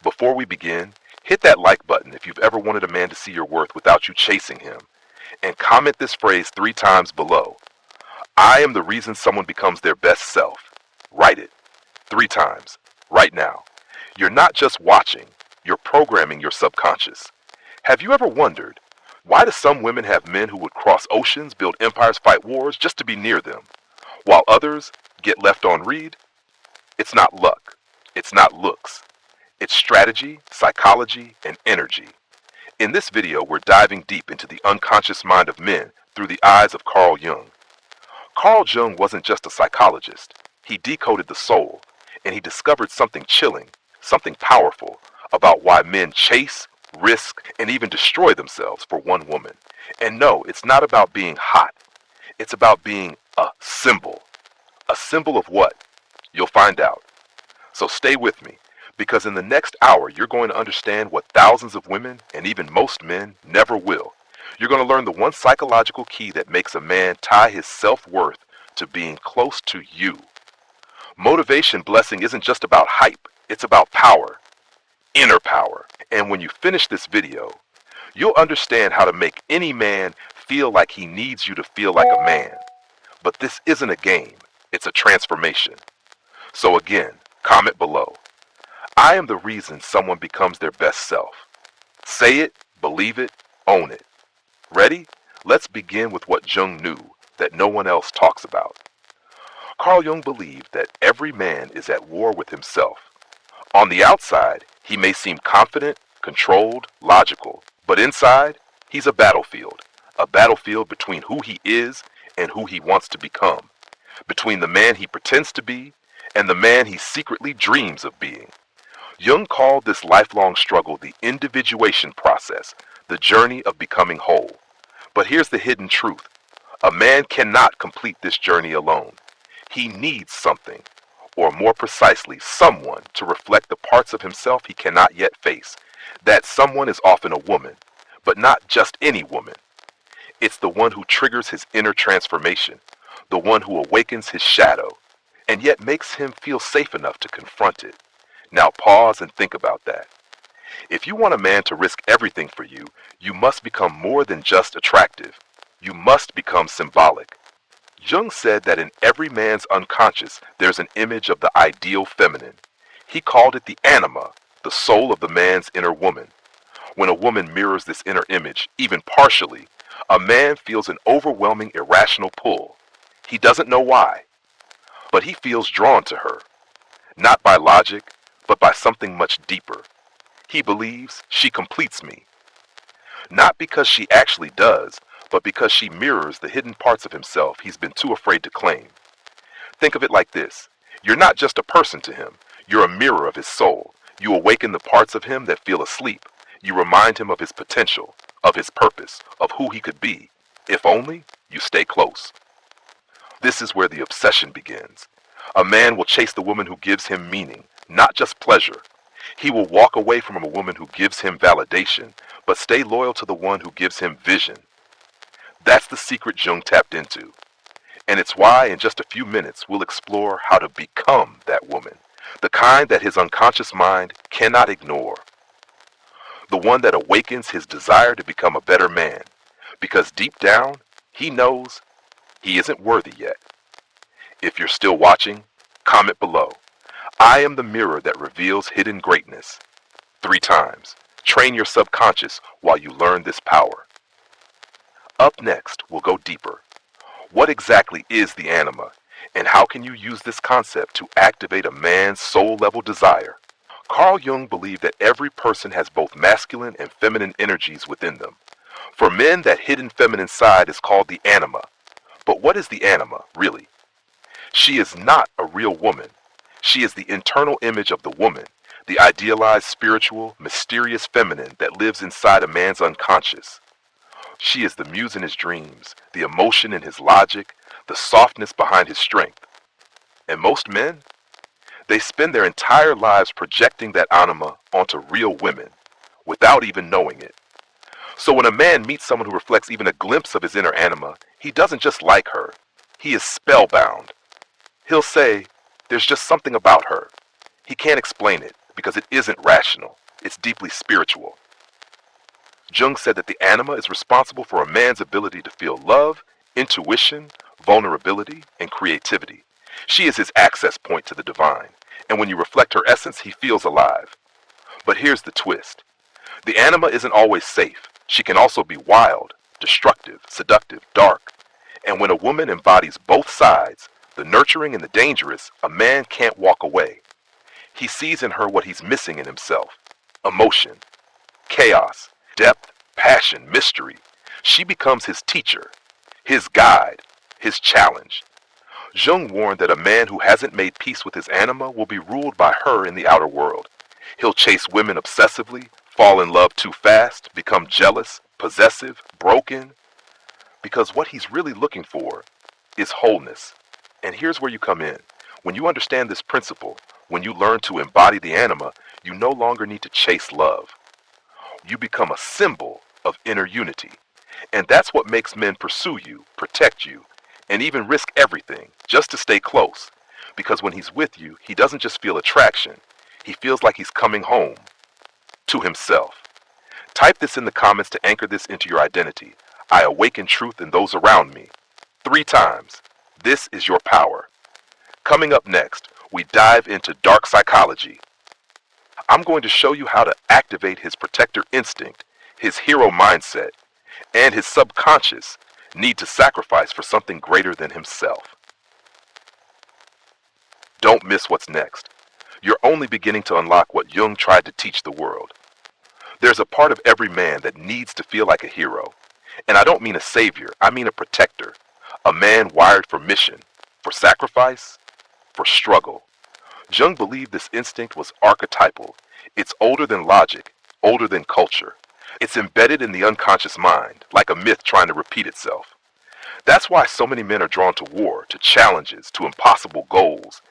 Before we begin, hit that like button if you've ever wanted a man to see your worth without you chasing him, and comment this phrase 3 times below. I am the reason someone becomes their best self. Write it 3 times, right now. You're not just watching, you're programming your subconscious. Have you ever wondered, why do some women have men who would cross oceans, build empires, fight wars just to be near them, while others get left on read? It's not luck. It's not looks. It's strategy, psychology, and energy. In this video, we're diving deep into the unconscious mind of men through the eyes of Carl Jung. Carl Jung wasn't just a psychologist. He decoded the soul, and he discovered something chilling, something powerful, about why men chase, risk, and even destroy themselves for one woman. And no, it's not about being hot. It's about being a symbol. A symbol of what? You'll find out. So stay with me, because in the next hour, you're going to understand what thousands of women, and even most men, never will. You're going to learn the one psychological key that makes a man tie his self-worth to being close to you. Motivation blessing isn't just about hype, it's about power, inner power. And when you finish this video, you'll understand how to make any man feel like he needs you to feel like a man. But this isn't a game, it's a transformation. So again, comment below. I am the reason someone becomes their best self. Say it, believe it, own it. Ready? Let's begin with what Jung knew that no one else talks about. Carl Jung believed that every man is at war with himself. On the outside, he may seem confident, controlled, logical, but inside, he's a battlefield between who he is and who he wants to become, between the man he pretends to be and the man he secretly dreams of being. Jung called this lifelong struggle the individuation process, the journey of becoming whole. But here's the hidden truth. A man cannot complete this journey alone. He needs something, or more precisely, someone to reflect the parts of himself he cannot yet face. That someone is often a woman, but not just any woman. It's the one who triggers his inner transformation, the one who awakens his shadow, and yet makes him feel safe enough to confront it. Now pause and think about that. If you want a man to risk everything for you, you must become more than just attractive. You must become symbolic. Jung said that in every man's unconscious, there's an image of the ideal feminine. He called it the anima, the soul of the man's inner woman. When a woman mirrors this inner image, even partially, a man feels an overwhelming irrational pull. He doesn't know why, but he feels drawn to her, not by logic, but by something much deeper. He believes she completes me. Not because she actually does, but because she mirrors the hidden parts of himself he's been too afraid to claim. Think of it like this. You're not just a person to him. You're a mirror of his soul. You awaken the parts of him that feel asleep. You remind him of his potential, of his purpose, of who he could be, if only you stay close. This is where the obsession begins. A man will chase the woman who gives him meaning, not just pleasure. He will walk away from a woman who gives him validation, but stay loyal to the one who gives him vision. That's the secret Jung tapped into. And it's why in just a few minutes we'll explore how to become that woman, the kind that his unconscious mind cannot ignore. The one that awakens his desire to become a better man, because deep down, he knows he isn't worthy yet. If you're still watching, comment below. I am the mirror that reveals hidden greatness. 3 times. Train your subconscious while you learn this power. Up next, we'll go deeper. What exactly is the anima, and how can you use this concept to activate a man's soul-level desire? Carl Jung believed that every person has both masculine and feminine energies within them. For men, that hidden feminine side is called the anima. But what is the anima, really? She is not a real woman. She is the internal image of the woman, the idealized spiritual, mysterious feminine that lives inside a man's unconscious. She is the muse in his dreams, the emotion in his logic, the softness behind his strength. And most men, they spend their entire lives projecting that anima onto real women, without even knowing it. So when a man meets someone who reflects even a glimpse of his inner anima, he doesn't just like her, he is spellbound. He'll say, there's just something about her. He can't explain it, because it isn't rational. It's deeply spiritual. Jung said that the anima is responsible for a man's ability to feel love, intuition, vulnerability, and creativity. She is his access point to the divine, and when you reflect her essence, he feels alive. But here's the twist. The anima isn't always safe. She can also be wild, destructive, seductive, dark. And when a woman embodies both sides, the nurturing and the dangerous, a man can't walk away. He sees in her what he's missing in himself: emotion, chaos, depth, passion, mystery. She becomes his teacher, his guide, his challenge. Jung warned that a man who hasn't made peace with his anima will be ruled by her in the outer world. He'll chase women obsessively, fall in love too fast, become jealous, possessive, broken, because what he's really looking for is wholeness. And here's where you come in. When you understand this principle, when you learn to embody the anima, you no longer need to chase love. You become a symbol of inner unity. And that's what makes men pursue you, protect you, and even risk everything just to stay close. Because when he's with you, he doesn't just feel attraction. He feels like he's coming home to himself. Type this in the comments to anchor this into your identity. I awaken truth in those around me. 3 times. This is your power. Coming up next, we dive into dark psychology. I'm going to show you how to activate his protector instinct, his hero mindset, and his subconscious need to sacrifice for something greater than himself. Don't miss what's next. You're only beginning to unlock what Jung tried to teach the world. There's a part of every man that needs to feel like a hero. And I don't mean a savior, I mean a protector. A man wired for mission, for sacrifice, for struggle. Jung believed this instinct was archetypal. It's older than logic, older than culture. It's embedded in the unconscious mind, like a myth trying to repeat itself. That's why so many men are drawn to war, to challenges, to impossible goals.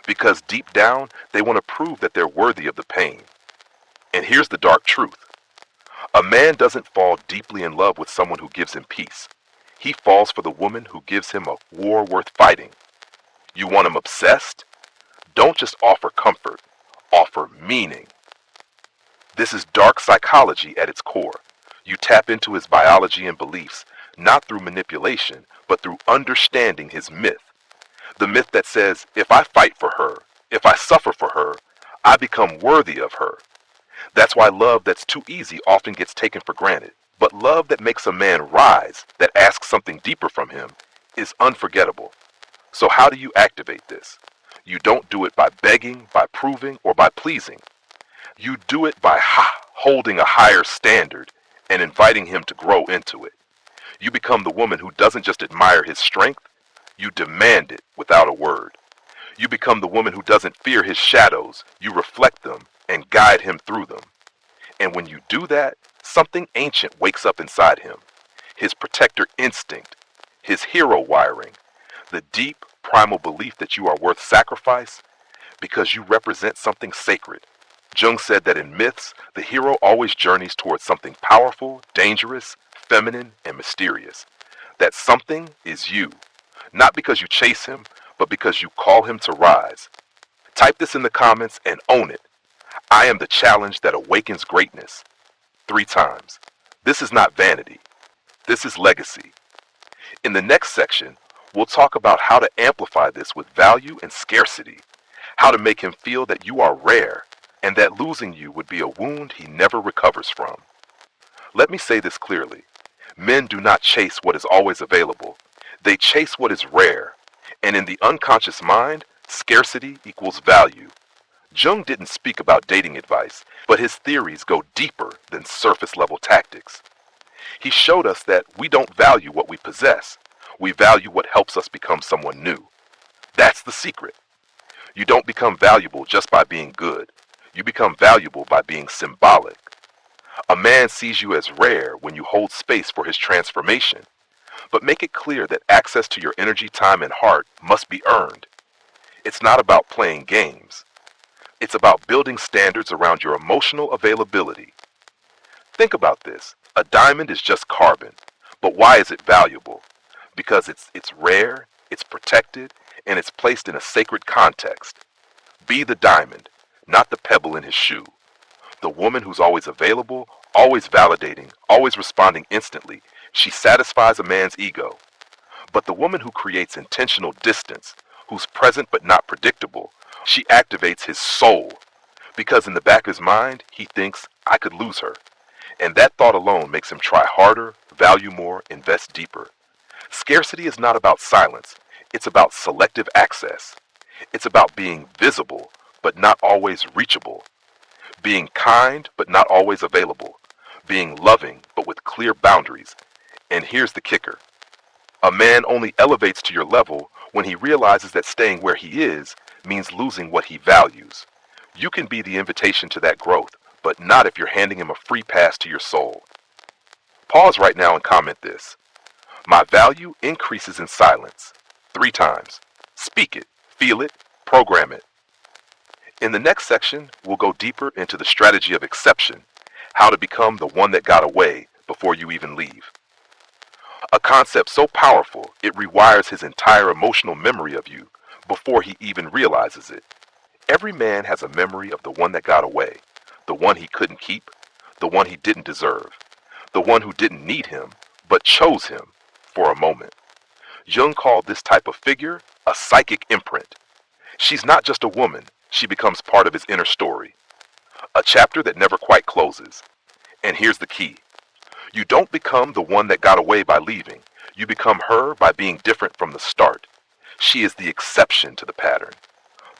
Because deep down, they want to prove that they're worthy of the pain. And here's the dark truth. A man doesn't fall deeply in love with someone who gives him peace. He falls for the woman who gives him a war worth fighting. You want him obsessed? Don't just offer comfort, offer meaning. This is dark psychology at its core. You tap into his biology and beliefs, not through manipulation, but through understanding his myth. The myth that says, if I fight for her, if I suffer for her, I become worthy of her. That's why love that's too easy often gets taken for granted. But love that makes a man rise, that asks something deeper from him, is unforgettable. So how do you activate this? You don't do it by begging, by proving, or by pleasing. You do it by holding a higher standard and inviting him to grow into it. You become the woman who doesn't just admire his strength, you demand it without a word. You become the woman who doesn't fear his shadows, you reflect them and guide him through them. And when you do that, something ancient wakes up inside him. His protector instinct, his hero wiring, the deep primal belief that you are worth sacrifice because you represent something sacred. Jung said that in myths, the hero always journeys towards something powerful, dangerous, feminine, and mysterious. That something is you, not because you chase him, but because you call him to rise. Type this in the comments and own it. I am the challenge that awakens greatness. 3 times. This is not vanity. This is legacy. In the next section, we'll talk about how to amplify this with value and scarcity, how to make him feel that you are rare, and that losing you would be a wound he never recovers from. Let me say this clearly. Men do not chase what is always available. They chase what is rare. And in the unconscious mind, scarcity equals value. Jung didn't speak about dating advice, but his theories go deeper than surface-level tactics. He showed us that we don't value what we possess. We value what helps us become someone new. That's the secret. You don't become valuable just by being good. You become valuable by being symbolic. A man sees you as rare when you hold space for his transformation. But make it clear that access to your energy, time, and heart must be earned. It's not about playing games. It's about building standards around your emotional availability. Think about this. A diamond is just carbon. But why is it valuable? Because it's rare, it's protected, and it's placed in a sacred context. Be the diamond. not the pebble in his shoe. The woman who's always available, always validating, always responding instantly, she satisfies a man's ego. But the woman who creates intentional distance, who's present but not predictable, she activates his soul. Because in the back of his mind, he thinks, I could lose her. And that thought alone makes him try harder, value more, invest deeper. Scarcity is not about silence. It's about selective access. It's about being visible, but not always reachable. Being kind, but not always available. Being loving, but with clear boundaries. And here's the kicker. A man only elevates to your level when he realizes that staying where he is means losing what he values. You can be the invitation to that growth, but not if you're handing him a free pass to your soul. Pause right now and comment this. My value increases in silence. 3 times. Speak it, feel it, program it. In the next section, we'll go deeper into the strategy of exception, how to become the one that got away before you even leave. A concept so powerful, it rewires his entire emotional memory of you before he even realizes it. Every man has a memory of the one that got away, the one he couldn't keep, the one he didn't deserve, the one who didn't need him, but chose him for a moment. Jung called this type of figure a psychic imprint. She's not just a woman, she becomes part of his inner story. A chapter that never quite closes. And here's the key. You don't become the one that got away by leaving. You become her by being different from the start. She is the exception to the pattern.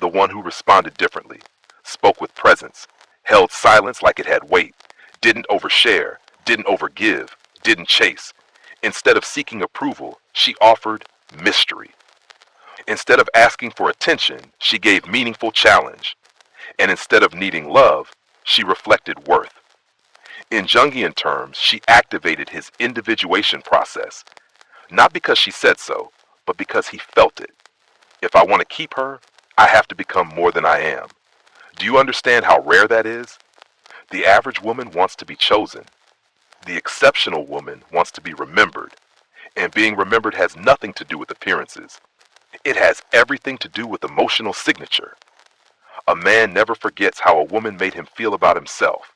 The one who responded differently, spoke with presence, held silence like it had weight, didn't overshare, didn't overgive, didn't chase. Instead of seeking approval, she offered mystery. Instead of asking for attention, she gave meaningful challenge. And instead of needing love, she reflected worth. In Jungian terms, she activated his individuation process, not because she said so, but because he felt it. If I want to keep her, I have to become more than I am. Do you understand how rare that is? The average woman wants to be chosen. The exceptional woman wants to be remembered. And being remembered has nothing to do with appearances. It has everything to do with emotional signature. A man never forgets how a woman made him feel about himself.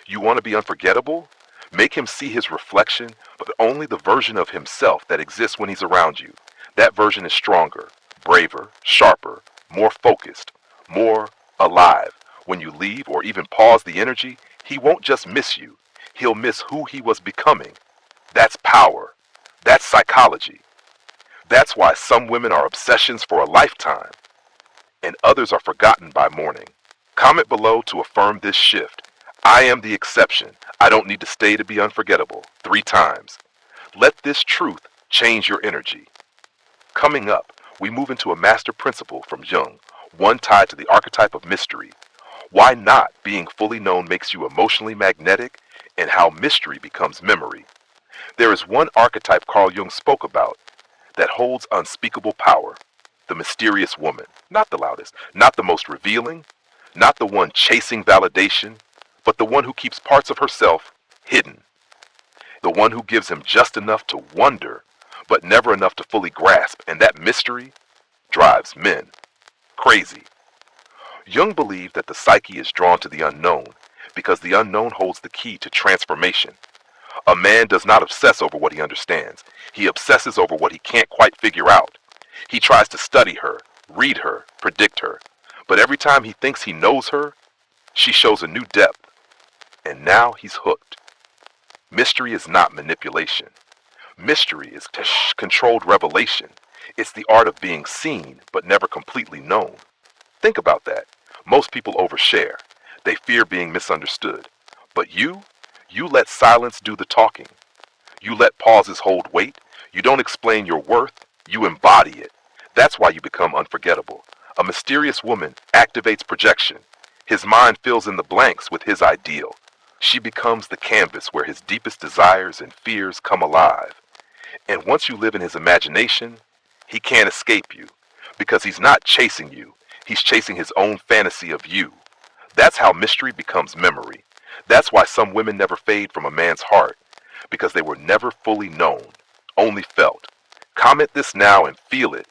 You want to be unforgettable? Make him see his reflection, but only the version of himself that exists when he's around you. That version is stronger, braver, sharper, more focused, more alive. When you leave or even pause the energy, he won't just miss you. He'll miss who he was becoming. That's power. That's psychology. That's why some women are obsessions for a lifetime, and others are forgotten by morning. Comment below to affirm this shift. I am the exception. I don't need to stay to be unforgettable. 3 times. Let this truth change your energy. Coming up, we move into a master principle from Jung, one tied to the archetype of mystery. Why not being fully known makes you emotionally magnetic, and how mystery becomes memory. There is one archetype Carl Jung spoke about that holds unspeakable power. The mysterious woman. Not the loudest, not the most revealing, not the one chasing validation, but the one who keeps parts of herself hidden. The one who gives him just enough to wonder, but never enough to fully grasp, and that mystery drives men crazy. Jung believed that the psyche is drawn to the unknown because the unknown holds the key to transformation. A man does not obsess over what he understands. He obsesses over what he can't quite figure out. He tries to study her, read her, predict her. But every time he thinks he knows her, she shows a new depth. And now he's hooked. Mystery is not manipulation. Mystery is controlled revelation. It's the art of being seen, but never completely known. Think about that. Most people overshare. They fear being misunderstood. But you let silence do the talking. You let pauses hold weight. You don't explain your worth. You embody it. That's why you become unforgettable. A mysterious woman activates projection. His mind fills in the blanks with his ideal. She becomes the canvas where his deepest desires and fears come alive. And once you live in his imagination, he can't escape you. Because he's not chasing you. He's chasing his own fantasy of you. That's how mystery becomes memory. That's why some women never fade from a man's heart. Because they were never fully known, only felt. Comment this now and feel it.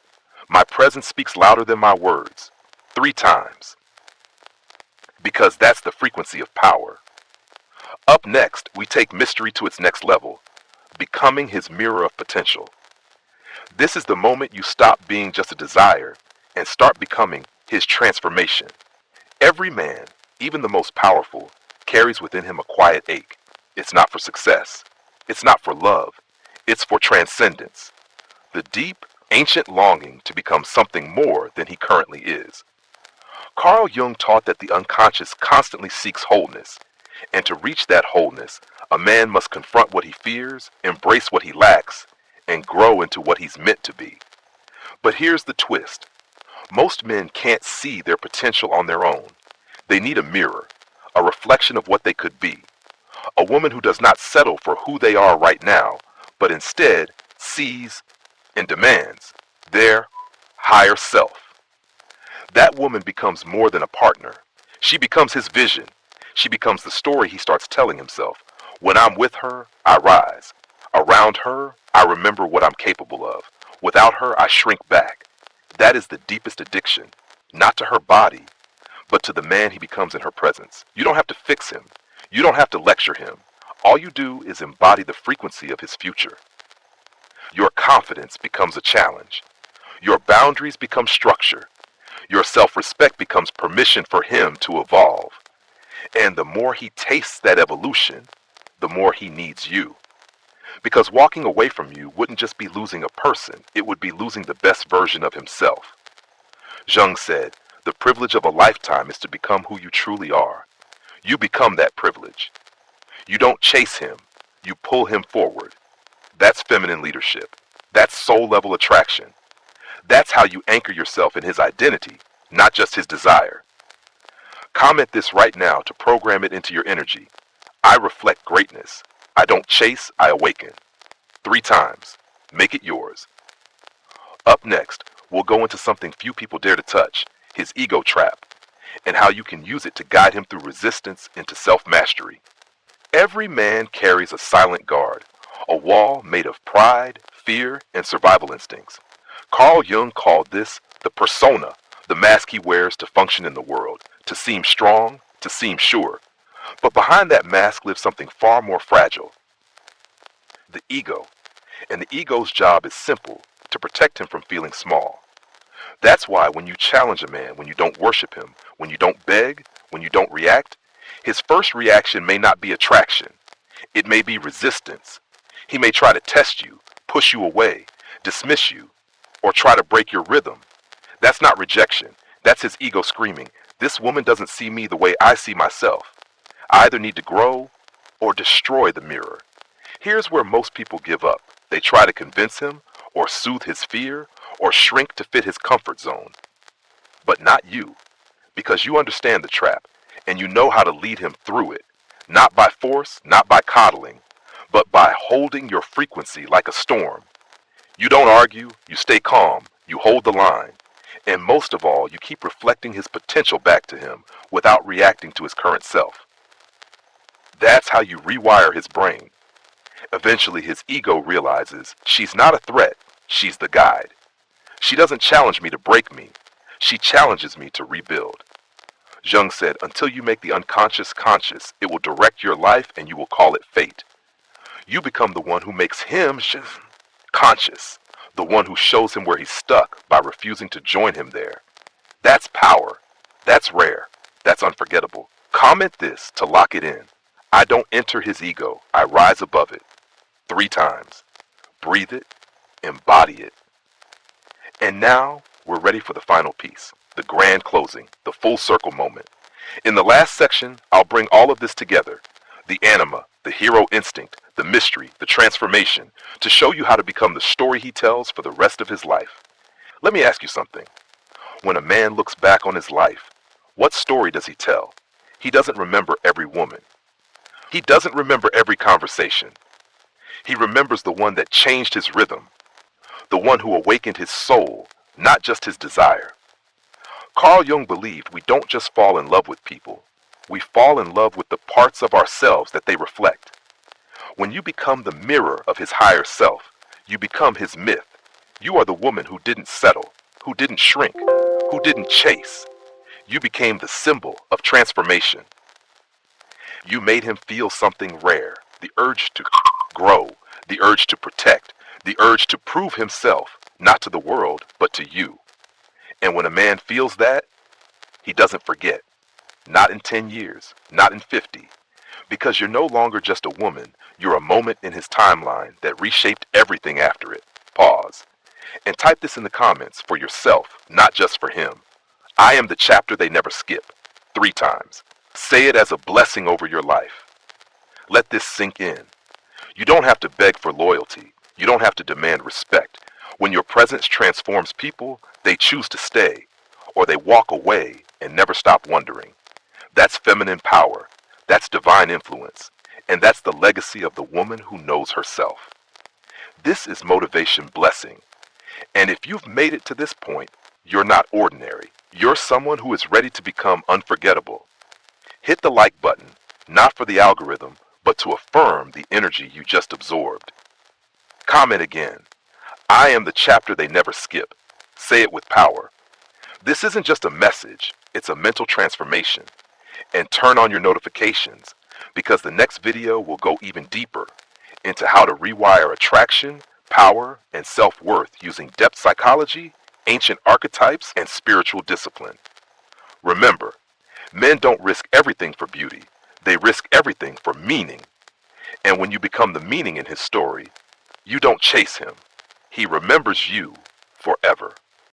My presence speaks louder than my words. 3 times. because that's the frequency of power. Up next, we take mystery to its next level, becoming his mirror of potential. This is the moment you stop being just a desire and start becoming his transformation. Every man, even the most powerful, carries within him a quiet ache. It's not for success. It's not for love. It's for transcendence. The deep, ancient longing to become something more than he currently is. Carl Jung taught that the unconscious constantly seeks wholeness, and to reach that wholeness, a man must confront what he fears, embrace what he lacks, and grow into what he's meant to be. But here's the twist. Most men can't see their potential on their own. They need a mirror, a reflection of what they could be. A woman who does not settle for who they are right now, but instead sees and demands their higher self. That woman becomes more than a partner. She becomes his vision. She becomes the story he starts telling himself. When I'm with her, I rise. Around her, I remember what I'm capable of. Without her, I shrink back. That is the deepest addiction, not to her body, but to the man he becomes in her presence. You don't have to fix him. You don't have to lecture him. All you do is embody the frequency of his future. Your confidence becomes a challenge. Your boundaries become structure. Your self-respect becomes permission for him to evolve. And the more he tastes that evolution, the more he needs you. Because walking away from you wouldn't just be losing a person, it would be losing the best version of himself. Jung said, the privilege of a lifetime is to become who you truly are. You become that privilege. You don't chase him, you pull him forward. That's feminine leadership. That's soul-level attraction. That's how you anchor yourself in his identity, not just his desire. Comment this right now to program it into your energy. I reflect greatness. I don't chase, I awaken. 3 times. Make it yours. Up next, we'll go into something few people dare to touch, his ego trap, and how you can use it to guide him through resistance into self-mastery. Every man carries a silent guard, a wall made of pride, fear, and survival instincts. Carl Jung called this the persona, the mask he wears to function in the world, to seem strong, to seem sure. But behind that mask lives something far more fragile. The ego. And the ego's job is simple, to protect him from feeling small. That's why when you challenge a man, when you don't worship him, when you don't beg, when you don't react, his first reaction may not be attraction. It may be resistance. He may try to test you, push you away, dismiss you, or try to break your rhythm. That's not rejection. That's his ego screaming, this woman doesn't see me the way I see myself. I either need to grow or destroy the mirror. Here's where most people give up. They try to convince him or soothe his fear or shrink to fit his comfort zone. But not you, because you understand the trap and you know how to lead him through it, not by force, not by coddling, but by holding your frequency like a storm. You don't argue, you stay calm, you hold the line, and most of all, you keep reflecting his potential back to him without reacting to his current self. That's how you rewire his brain. Eventually, his ego realizes she's not a threat, she's the guide. She doesn't challenge me to break me, she challenges me to rebuild. Jung said, until you make the unconscious conscious, it will direct your life and you will call it fate. You become the one who makes him conscious, the one who shows him where he's stuck by refusing to join him there. That's power. That's rare. That's unforgettable. Comment this to lock it in. I don't enter his ego. I rise above it. 3 times. Breathe it. Embody it. And now we're ready for the final piece, the grand closing, the full circle moment. In the last section, I'll bring all of this together, the anima, the hero instinct, the mystery, the transformation, to show you how to become the story he tells for the rest of his life. Let me ask you something. When a man looks back on his life, what story does he tell? He doesn't remember every woman. He doesn't remember every conversation. He remembers the one that changed his rhythm, the one who awakened his soul, not just his desire. Carl Jung believed we don't just fall in love with people, we fall in love with the parts of ourselves that they reflect. When you become the mirror of his higher self, you become his myth. You are the woman who didn't settle, who didn't shrink, who didn't chase. You became the symbol of transformation. You made him feel something rare, the urge to grow, the urge to protect, the urge to prove himself, not to the world, but to you. And when a man feels that, he doesn't forget. Not in 10 years, not in 50. Because you're no longer just a woman, you're a moment in his timeline that reshaped everything after it. Pause. And type this in the comments for yourself, not just for him. I am the chapter they never skip. 3 times. Say it as a blessing over your life. Let this sink in. You don't have to beg for loyalty. You don't have to demand respect. When your presence transforms people, they choose to stay, or they walk away and never stop wondering. That's feminine power. That's divine influence. And that's the legacy of the woman who knows herself. This is Motivation Blessing. And if you've made it to this point, you're not ordinary. You're someone who is ready to become unforgettable. Hit the like button, not for the algorithm, but to affirm the energy you just absorbed. Comment again. I am the chapter they never skip. Say it with power. This isn't just a message, it's a mental transformation. And turn on your notifications, because the next video will go even deeper into how to rewire attraction, power, and self-worth using depth psychology, ancient archetypes, and spiritual discipline. Remember, men don't risk everything for beauty. They risk everything for meaning. And when you become the meaning in his story, you don't chase him. He remembers you forever.